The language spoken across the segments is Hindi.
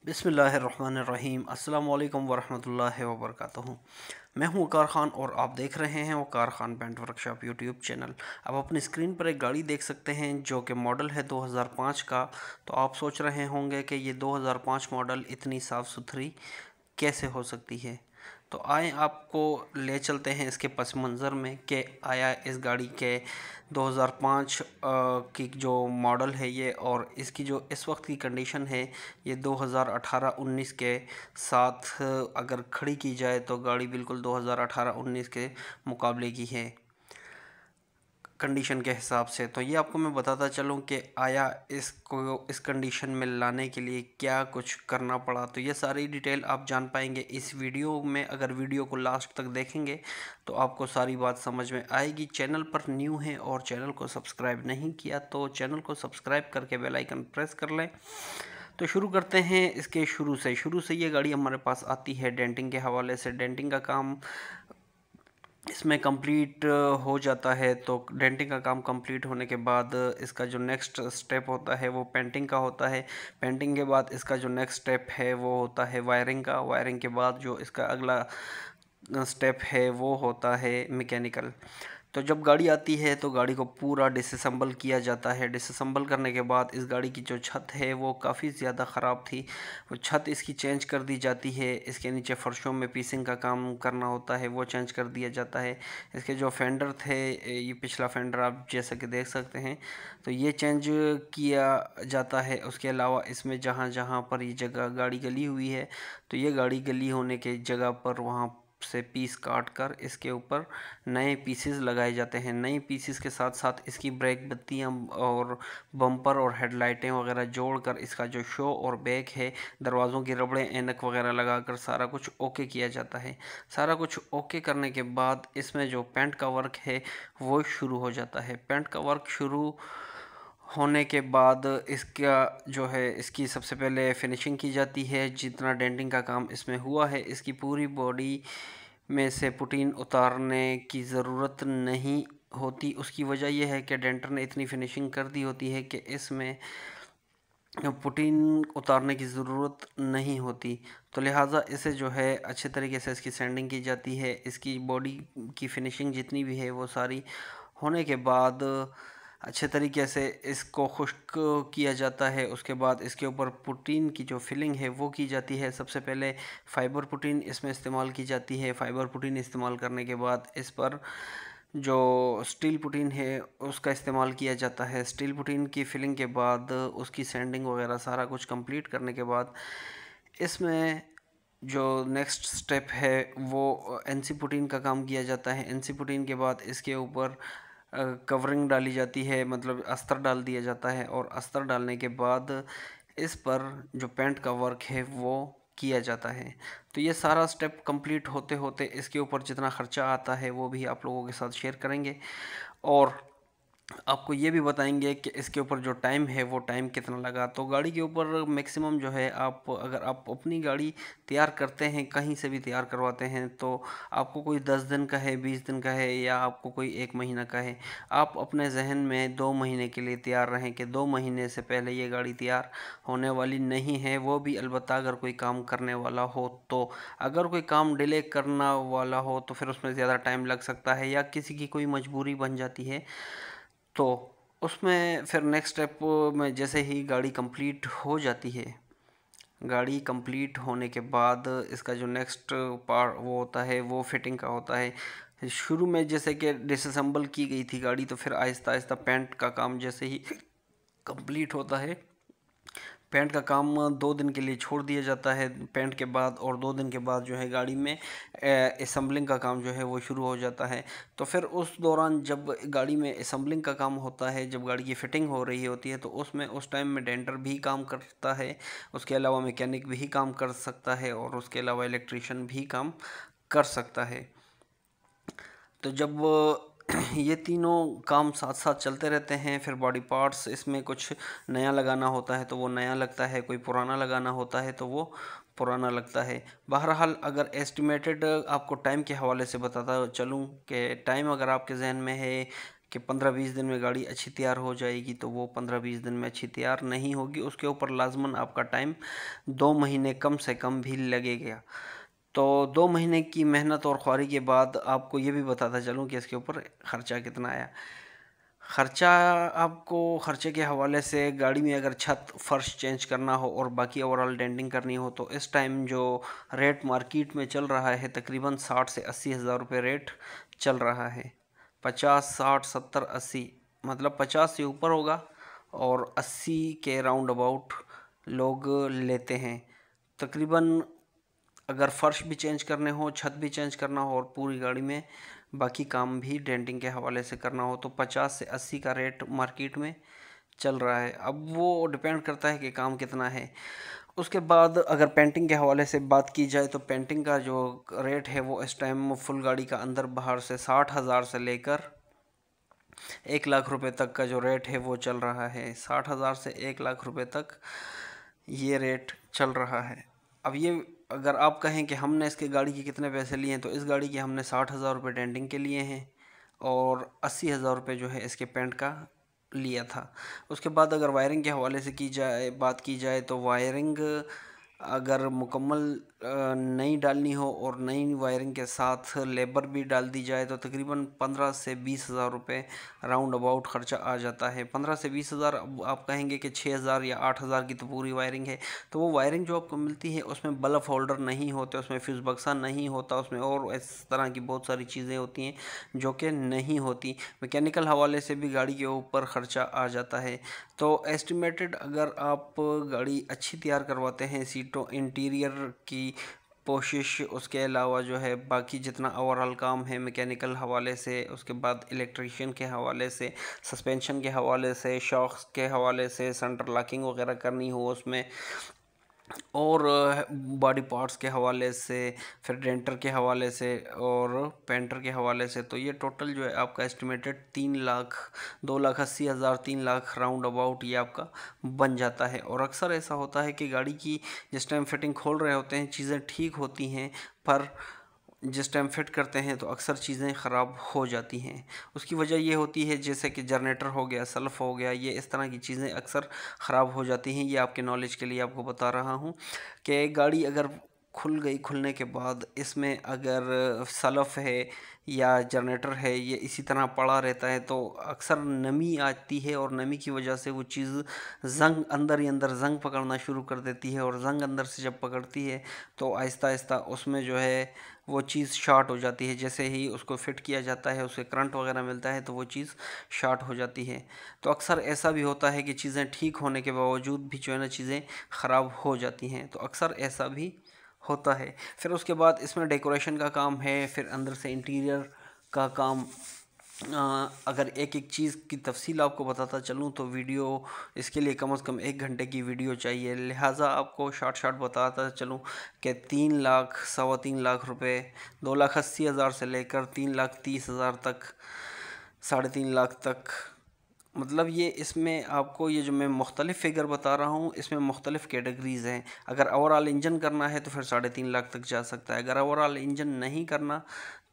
बिस्मिल्लाहिर्रहमानिर्रहीम अस्सलाम वालेकुम वरहमतुल्लाहि वबरकातुहू। मैं हूँ वकार ख़ान और आप देख रहे हैं Waqar Khan paint workshop YouTube channel. अब अपनी स्क्रीन पर एक गाड़ी देख सकते हैं जो कि मॉडल है 2005 का। तो आप सोच रहे होंगे कि ये 2005 मॉडल इतनी साफ़ सुथरी कैसे हो सकती है। तो आए आपको ले चलते हैं इसके पस मंज़र में कि आया इस गाड़ी के 2005 की जो मॉडल है ये, और इसकी जो इस वक्त की कंडीशन है ये 2018-19 के साथ अगर खड़ी की जाए तो गाड़ी बिल्कुल 2018-19 के मुकाबले की है कंडीशन के हिसाब से। तो ये आपको मैं बताता चलूँ कि आया इसको इस कंडीशन में लाने के लिए क्या कुछ करना पड़ा। तो ये सारी डिटेल आप जान पाएंगे इस वीडियो में। अगर वीडियो को लास्ट तक देखेंगे तो आपको सारी बात समझ में आएगी। चैनल पर न्यू है और चैनल को सब्सक्राइब नहीं किया तो चैनल को सब्सक्राइब करके बेल आइकन प्रेस कर लें। तो शुरू करते हैं इसके शुरू से ये गाड़ी हमारे पास आती है डेंटिंग के हवाले से। डेंटिंग का काम इसमें कंप्लीट हो जाता है। तो डेंटिंग का काम कंप्लीट होने के बाद इसका जो नेक्स्ट स्टेप होता है वो पेंटिंग का होता है। पेंटिंग के बाद इसका जो नेक्स्ट स्टेप है वो होता है वायरिंग का। वायरिंग के बाद जो इसका अगला स्टेप है वो होता है मैकेनिकल। तो जब गाड़ी आती है तो गाड़ी को पूरा डिसअसेंबल किया जाता है। डिसअसेंबल करने के बाद इस गाड़ी की जो छत है वो काफ़ी ज़्यादा ख़राब थी, वो छत इसकी चेंज कर दी जाती है। इसके नीचे फ़र्शों में पीसिंग का काम करना होता है, वो चेंज कर दिया जाता है। इसके जो फेंडर थे, ये पिछला फेंडर आप जैसा कि देख सकते हैं, तो ये चेंज किया जाता है। उसके अलावा इसमें जहाँ जहाँ पर ये जगह गाड़ी गली हुई है तो ये गाड़ी गली होने के जगह पर वहाँ से पीस काट कर इसके ऊपर नए पीसेस लगाए जाते हैं। नए पीसेस के साथ साथ इसकी ब्रेक बत्तियाँ और बम्पर और हेडलाइटें वगैरह जोड़कर इसका जो शो और बैक है, दरवाज़ों की रबड़ें ऐनक वगैरह लगाकर सारा कुछ ओके किया जाता है। सारा कुछ ओके करने के बाद इसमें जो पेंट का वर्क है वो शुरू हो जाता है। पेंट का वर्क शुरू होने के बाद इसका जो है इसकी सबसे पहले फिनिशिंग की जाती है। जितना डेंटिंग का काम इसमें हुआ है इसकी पूरी बॉडी में से पुटीन उतारने की ज़रूरत नहीं होती। उसकी वजह यह है कि डेंटर ने इतनी फिनिशिंग कर दी होती है कि इसमें पुटीन उतारने की ज़रूरत नहीं होती। तो लिहाजा इसे जो है अच्छे तरीके से इसकी सैंडिंग की जाती है। इसकी बॉडी की फिनिशिंग जितनी भी है वो सारी होने के बाद अच्छे तरीके से इसको खुश्क किया जाता है। उसके बाद इसके ऊपर पुटीन की जो फिलिंग है वो की जाती है। सबसे पहले फ़ाइबर पुटीन इसमें इस्तेमाल की जाती है। फ़ाइबर पुटीन इस्तेमाल करने के बाद इस पर जो स्टील पुटीन है उसका इस्तेमाल किया जाता है। स्टील पुटीन की फिलिंग के बाद उसकी सैंडिंग वगैरह सारा कुछ कंप्लीट करने के बाद इसमें जो नेक्स्ट स्टेप है वो एनसी पुटीन का काम किया जाता है। एनसी पुटीन के बाद इसके ऊपर कवरिंग डाली जाती है, मतलब अस्तर डाल दिया जाता है। और अस्तर डालने के बाद इस पर जो पेंट का वर्क है वो किया जाता है। तो ये सारा स्टेप कंप्लीट होते होते इसके ऊपर जितना ख़र्चा आता है वो भी आप लोगों के साथ शेयर करेंगे और आपको ये भी बताएंगे कि इसके ऊपर जो टाइम है वो टाइम कितना लगा। तो गाड़ी के ऊपर मैक्सिमम जो है आप अगर आप अपनी गाड़ी तैयार करते हैं, कहीं से भी तैयार करवाते हैं, तो आपको कोई 10 दिन का है, 20 दिन का है, या आपको कोई 1 महीना का है, आप अपने जहन में 2 महीने के लिए तैयार रहें कि 2 महीने से पहले ये गाड़ी तैयार होने वाली नहीं है। वो भी अलबत्ता अगर कोई काम करने वाला हो तो। अगर कोई काम डिले करना वाला हो तो फिर उसमें ज़्यादा टाइम लग सकता है, या किसी की कोई मजबूरी बन जाती है तो उसमें फिर नेक्स्ट स्टेप में जैसे ही गाड़ी कंप्लीट हो जाती है, गाड़ी कंप्लीट होने के बाद इसका जो नेक्स्ट पार्ट वो होता है वो फिटिंग का होता है। शुरू में जैसे कि डिसअसेंबल की गई थी गाड़ी, तो फिर आहिस्ता आहिस्ता पेंट का काम जैसे ही कंप्लीट होता है, पेंट का काम 2 दिन के लिए छोड़ दिया जाता है पेंट के बाद, और 2 दिन के बाद जो है गाड़ी में असम्बलिंग का काम जो है वो शुरू हो जाता है। तो फिर उस दौरान जब गाड़ी में असम्बलिंग का काम होता है, जब गाड़ी की फ़िटिंग हो रही होती है, तो उसमें उस टाइम में डेंटर भी काम करता है, उसके अलावा मैकेनिक भी काम कर सकता है, और उसके अलावा इलेक्ट्रीशियन भी काम कर सकता है। तो जब ये तीनों काम साथ साथ चलते रहते हैं, फिर बॉडी पार्ट्स इसमें कुछ नया लगाना होता है तो वो नया लगता है, कोई पुराना लगाना होता है तो वो पुराना लगता है। बहरहाल अगर एस्टिमेटेड आपको टाइम के हवाले से बताता चलूँ कि टाइम अगर आपके जहन में है कि 15-20 दिन में गाड़ी अच्छी तैयार हो जाएगी, तो वो 15-20 दिन में अच्छी तैयार नहीं होगी। उसके ऊपर लाजमन आपका टाइम 2 महीने कम से कम भी लगेगा। तो 2 महीने की मेहनत और ख्वारी के बाद आपको ये भी बताता चलूँ कि इसके ऊपर ख़र्चा कितना आया। ख़र्चा आपको ख़र्चे के हवाले से, गाड़ी में अगर छत फ़र्श चेंज करना हो और बाकी ओवरऑल डेंटिंग करनी हो, तो इस टाइम जो रेट मार्केट में चल रहा है तकरीबन 60 से 80 हज़ार रुपये रेट चल रहा है। 50, 60, 70, 80, मतलब 50 से ऊपर होगा और 80 के राउंड अबाउट लोग लेते हैं तकरीबन। अगर फ़र्श भी चेंज करने हो, छत भी चेंज करना हो और पूरी गाड़ी में बाकी काम भी डेंटिंग के हवाले से करना हो, तो 50 से 80 का रेट मार्केट में चल रहा है। अब वो डिपेंड करता है कि काम कितना है। उसके बाद अगर पेंटिंग के हवाले से बात की जाए, तो पेंटिंग का जो रेट है वो इस टाइम फुल गाड़ी का अंदर बाहर से 60 हज़ार से लेकर 1 लाख रुपए तक का जो रेट है वो चल रहा है। 60 हज़ार से 1 लाख रुपए तक ये रेट चल रहा है। अब ये अगर आप कहें कि हमने इसके गाड़ी के कितने पैसे लिए हैं, तो इस गाड़ी के हमने 60 हज़ार रुपये डेंटिंग के लिए हैं और 80 हज़ार रुपये जो है इसके पेंट का लिया था। उसके बाद अगर वायरिंग के हवाले से बात की जाए, तो वायरिंग अगर मुकम्मल नई डालनी हो और नई वायरिंग के साथ लेबर भी डाल दी जाए, तो तकरीबन 15 से 20 हज़ार रुपये राउंड अबाउट ख़र्चा आ जाता है। 15 से 20 हज़ार, अब आप कहेंगे कि 6 हज़ार या 8 हज़ार की तो पूरी वायरिंग है, तो वो वायरिंग जो आपको मिलती है उसमें बल्ब होल्डर नहीं होते, उसमें फ्यूज़ बक्सा नहीं होता, उसमें और इस तरह की बहुत सारी चीज़ें होती हैं जो कि नहीं होती। मैकेनिकल हवाले से भी गाड़ी के ऊपर ख़र्चा आ जाता है। तो एस्टिमेटेड अगर आप गाड़ी अच्छी तैयार करवाते हैं, सीटों इंटीरियर की कोशिश, उसके अलावा जो है बाकी जितना ओवरऑल काम है मैकेनिकल हवाले से, उसके बाद इलेक्ट्रीशियन के हवाले से, सस्पेंशन के हवाले से, शॉक्स के हवाले से, सेंटर लॉकिंग वगैरह करनी हो उसमें, और बॉडी पार्ट्स के हवाले से, फिर डेंटर के हवाले से और पेंटर के हवाले से, तो ये टोटल जो है आपका estimated 3 lakh, 2,80,000, 3 lakh round about ये आपका बन जाता है। और अक्सर ऐसा होता है कि गाड़ी की जिस टाइम फिटिंग खोल रहे होते हैं चीज़ें ठीक होती हैं, पर जिस टाइम फिट करते हैं तो अक्सर चीज़ें ख़राब हो जाती हैं। उसकी वजह ये होती है जैसे कि जनरेटर हो गया, सल्फ हो गया, ये इस तरह की चीज़ें अक्सर ख़राब हो जाती हैं। ये आपके नॉलेज के लिए आपको बता रहा हूँ कि गाड़ी अगर खुल गई, खुलने के बाद इसमें अगर सल्फ है या जनरेटर है, ये इसी तरह पड़ा रहता है, तो अक्सर नमी आती है और नमी की वजह से वो चीज़ ज़ंग अंदर ही अंदर ज़ंग पकड़ना शुरू कर देती है, और ज़ंग अंदर से जब पकड़ती है तो आहिस्ता आहिस्ता उसमें जो है वो चीज़ शॉर्ट हो जाती है। जैसे ही उसको फिट किया जाता है, उसे करंट वगैरह मिलता है, तो वो चीज़ शॉर्ट हो जाती है। तो अक्सर ऐसा भी होता है कि चीज़ें ठीक होने के बावजूद भी जो है ना चीज़ें ख़राब हो जाती हैं, तो अक्सर ऐसा भी होता है। फिर उसके बाद इसमें डेकोरेशन का काम है, फिर अंदर से इंटीरियर का काम। अगर एक एक चीज़ की तफसील आपको बताता चलूँ तो वीडियो इसके लिए कम से कम 1 घंटे की वीडियो चाहिए, लिहाजा आपको शॉर्ट शॉर्ट बताता चलूँ कि 3 लाख, 3.25 लाख रुपए, 2,80,000 से लेकर 3,30,000 तक, 3.5 लाख तक, मतलब ये इसमें आपको ये जो मैं मुख्तलिफ़ फ़िगर बता रहा हूँ इसमें मुख्तलिफ़ कैटेगरीज़ हैं। अगर ओवरऑल इंजन करना है तो फिर 3.5 लाख तक जा सकता है। अगर ओवरऑल इंजन नहीं करना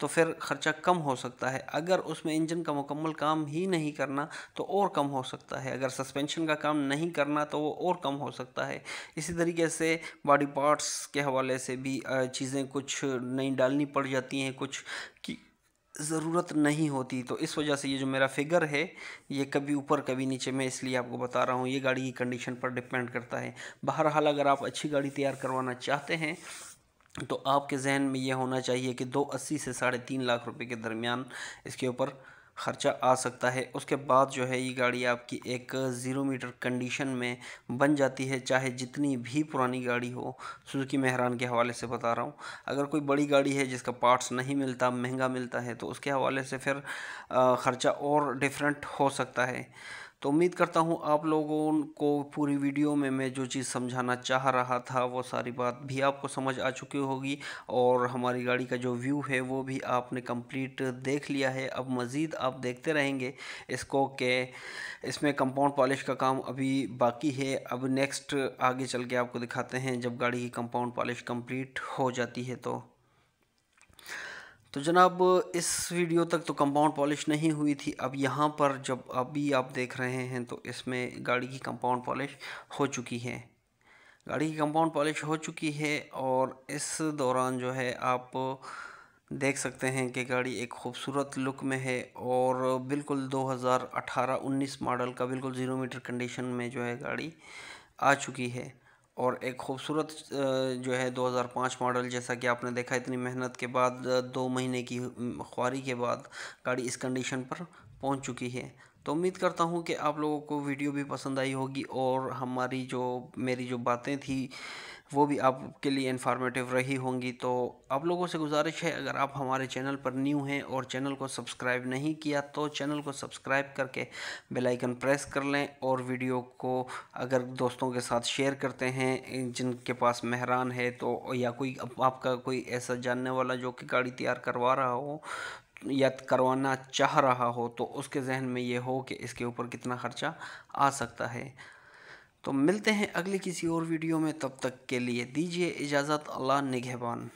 तो फिर ख़र्चा कम हो सकता है। अगर उसमें इंजन का मुकम्मल काम ही नहीं करना तो और कम हो सकता है। अगर सस्पेंशन का काम नहीं करना तो वो और कम हो सकता है। इसी तरीके से बॉडी पार्ट्स के हवाले से भी चीज़ें कुछ नई डालनी पड़ जाती हैं, कुछ की ज़रूरत नहीं होती। तो इस वजह से ये जो मेरा फ़िगर है ये कभी ऊपर कभी नीचे, मैं इसलिए आपको बता रहा हूँ, ये गाड़ी की कंडीशन पर डिपेंड करता है। बहरहाल अगर आप अच्छी गाड़ी तैयार करवाना चाहते हैं तो आपके जहन में ये होना चाहिए कि 280 से 3.5 लाख रुपए के दरमियान इसके ऊपर ख़र्चा आ सकता है। उसके बाद जो है ये गाड़ी आपकी एक 0 मीटर कंडीशन में बन जाती है, चाहे जितनी भी पुरानी गाड़ी हो। सुजुकी मेहरान के हवाले से बता रहा हूँ। अगर कोई बड़ी गाड़ी है जिसका पार्ट्स नहीं मिलता, महंगा मिलता है, तो उसके हवाले से फिर ख़र्चा और डिफरेंट हो सकता है। तो उम्मीद करता हूँ आप लोगों को पूरी वीडियो में मैं जो चीज़ समझाना चाह रहा था वो सारी बात भी आपको समझ आ चुकी होगी, और हमारी गाड़ी का जो व्यू है वो भी आपने कंप्लीट देख लिया है। अब मज़ीद आप देखते रहेंगे इसको कि इसमें कंपाउंड पॉलिश का काम अभी बाकी है। अब नेक्स्ट आगे चल के आपको दिखाते हैं जब गाड़ी की कंपाउंड पॉलिश कंप्लीट हो जाती है। तो तो जनाब इस वीडियो तक तो कंपाउंड पॉलिश नहीं हुई थी। अब यहाँ पर जब अभी आप देख रहे हैं तो इसमें गाड़ी की कंपाउंड पॉलिश हो चुकी है। गाड़ी की कंपाउंड पॉलिश हो चुकी है और इस दौरान जो है आप देख सकते हैं कि गाड़ी एक खूबसूरत लुक में है और बिल्कुल 2018-19 मॉडल का बिल्कुल 0 मीटर कंडीशन में जो है गाड़ी आ चुकी है। और एक खूबसूरत जो है 2005 मॉडल, जैसा कि आपने देखा इतनी मेहनत के बाद 2 महीने की ख्वारी के बाद गाड़ी इस कंडीशन पर पहुंच चुकी है। तो उम्मीद करता हूं कि आप लोगों को वीडियो भी पसंद आई होगी और मेरी जो बातें थी वो भी आपके लिए इन्फॉर्मेटिव रही होंगी। तो आप लोगों से गुजारिश है, अगर आप हमारे चैनल पर न्यू हैं और चैनल को सब्सक्राइब नहीं किया तो चैनल को सब्सक्राइब करके बेल आइकन प्रेस कर लें और वीडियो को अगर दोस्तों के साथ शेयर करते हैं जिनके पास मेहरान है तो, या कोई आपका कोई ऐसा जानने वाला जो कि गाड़ी तैयार करवा रहा हो या करवाना चाह रहा हो, तो उसके जहन में ये हो कि इसके ऊपर कितना ख़र्चा आ सकता है। तो मिलते हैं अगले किसी और वीडियो में, तब तक के लिए दीजिए इजाज़त। अल्लाह निगहबान।